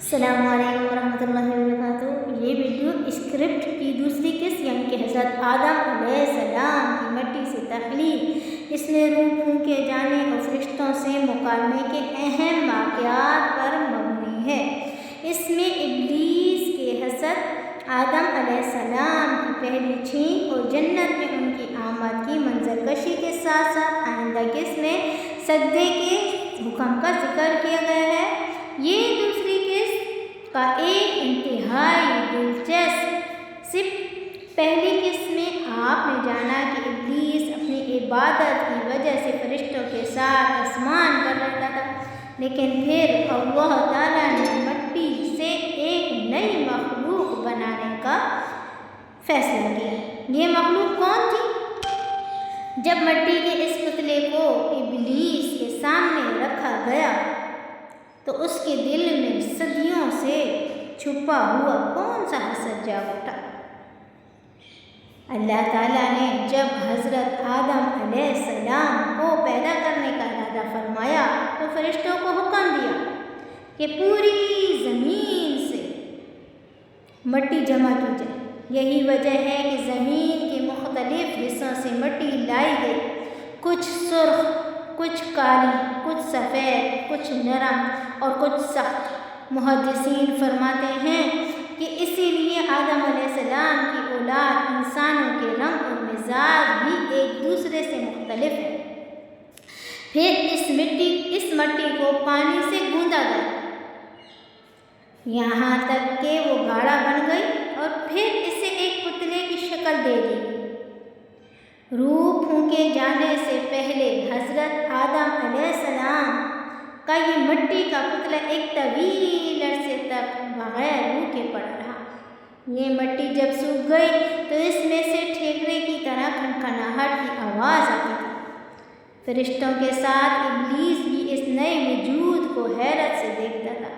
السلام علیکم ورحمۃ اللہ وبرکاتہ۔ یہ ویڈیو اسکرپٹ کی دوسری قسط یعنی کہ حضرت آدم علیہ السلام کی مٹی سے تخلیق، اس میں روح پھونکے جانے اور فرشتوں سے مکالمے کے اہم واقعات پر مبنی ہے۔ اس میں ابلیس کے حضرت آدم علیہ السلام کی پہلی چھینک اور جنت میں ان کی آمد کی منظر کشی کے ساتھ ساتھ آئندہ قسط میں سجدے کے حکم کا ذکر کیا گیا ہے۔ یہ دوسری قسط کا ایک انتہائی دلچسپ پہلی قسط میں آپ نے جانا کہ ابلیس اپنی عبادت کی وجہ سے فرشتوں کے ساتھ آسمان پر رہتا تھا، لیکن پھر اللہ تعالیٰ نے مٹی سے ایک نئی مخلوق بنانے کا فیصلہ کیا۔ یہ مخلوق کون تھی؟ جب مٹی کے اس پتلے کو ابلیس کے سامنے رکھا گیا تو اس کے دل میں صدیوں سے چھپا ہوا کون سا حسد جاگ اٹھا۔ اللہ تعالیٰ نے جب حضرت آدم علیہ السلام کو پیدا کرنے کا ارادہ فرمایا تو فرشتوں کو حکم دیا کہ پوری زمین سے مٹی جمع کی جائے۔ یہی وجہ ہے کہ زمین کے مختلف حصوں سے مٹی لائی گئی، کچھ سرخ، کچھ کالی، کچھ سفید، کچھ نرم اور کچھ سخت۔ محدثین فرماتے ہیں کہ اسی لیے آدم علیہ السلام کی اولاد انسانوں کے رنگ اور مزاج بھی ایک دوسرے سے مختلف ہے۔ پھر اس مٹی کو پانی سے گوندا گیا یہاں تک کہ وہ گاڑھا بن گئی اور پھر اسے ایک پتلے کی شکل دے دی۔ روح پھونکے جانے سے پہلے حضرت آدم علیہ السلام کا یہ مٹی کا پتلا ایک طویل عرصے تک بغیر روح کے پڑا رہا۔ یہ مٹی جب سوکھ گئی تو اس میں سے ٹھیکرے کی طرح کھنکھناہٹ کی آواز آتی تھی۔ فرشتوں کے ساتھ ابلیس بھی اس نئے وجود کو حیرت سے دیکھتا تھا۔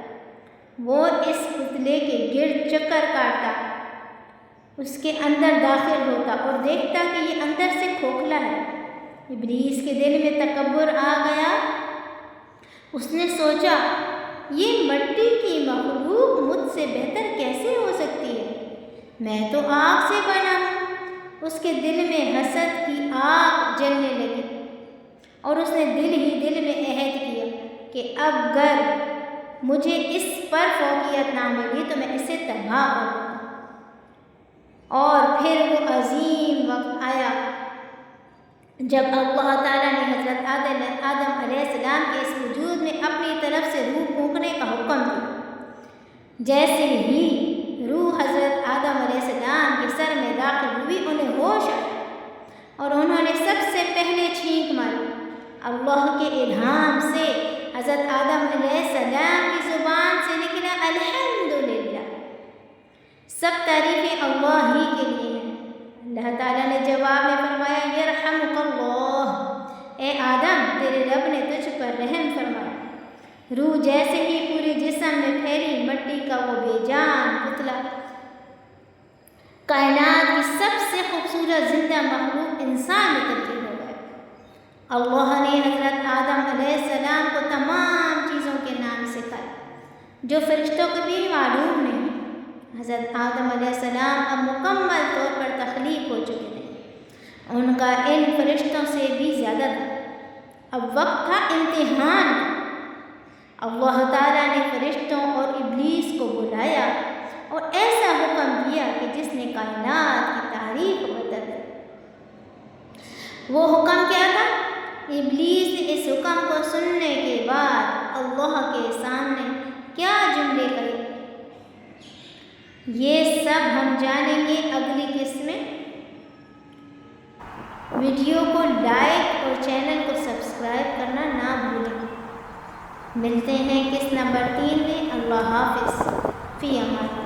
وہ اس پتلے کے گرد چکر کاٹتا، اس کے اندر داخل ہوتا اور دیکھتا کہ یہ اندر سے کھوکھلا ہے۔ ابلیس کے دل میں تکبر آ گیا۔ اس نے سوچا، یہ مٹی کی مخلوق مجھ سے بہتر کیسے ہو سکتی ہے؟ میں تو آگ سے بنا ہوں۔ اس کے دل میں حسد کی آگ جلنے لگی اور اس نے دل میں عہد کیا کہ اب اگر مجھے اس پر فوقیت نہ ملی تو میں اسے تباہ کر دوں گا۔ اور پھر وہ عظیم وقت آیا جب اللہ تعالیٰ نے حضرت آدم علیہ السلام کے اس وجود میں اپنی طرف سے روح پھونکنے کا حکم دیا۔ جیسے ہی روح حضرت آدم علیہ السلام کے سر میں داخل ہوئی، انہیں ہوش آیا اور انہوں نے سب سے پہلے چھینک ماری۔ اللہ کے الہام سے حضرت آدم علیہ السلام کی زبان سے نکلا الحمدللہ، سب تعریفیں اللہ ہی کے لیے ہیں۔ اللہ تعالیٰ نے جواب میں فرمایا، یرحمک اللہ، اے آدم تیرے رب نے تجھ پر رحم فرمایا۔ روح جیسے ہی پورے جسم میں پھیلی، مٹی کا وہ بے جان پتلا کائنات کی سب سے خوبصورت زندہ مخلوق انسان میں تبدیل ہو گیا۔ اللہ نے حضرت آدم علیہ السلام کو تمام چیزوں کے نام سکھائے جو فرشتوں کو بھی معلوم نہیں۔ حضرت آدم علیہ السلام اب مکمل طور پر تخلیق ہو چکے تھے، ان کا علم فرشتوں سے بھی زیادہ تھا۔ اب وقت تھا امتحان کا۔ اللہ تعالیٰ نے فرشتوں اور ابلیس کو بلایا اور ایسا حکم دیا کہ جس نے کائنات کی تاریخ بدل دی۔ وہ حکم کیا تھا؟ ابلیس نے اس حکم کو سننے کے بعد اللہ کے سامنے کیا جملے کہے، یہ سب ہم جانیں گے اگلی قسط میں۔ ویڈیو کو لائک اور چینل کو سبسکرائب کرنا نہ بھولیں۔ ملتے ہیں قسط نمبر 3 میں۔ اللہ حافظ، فی امان۔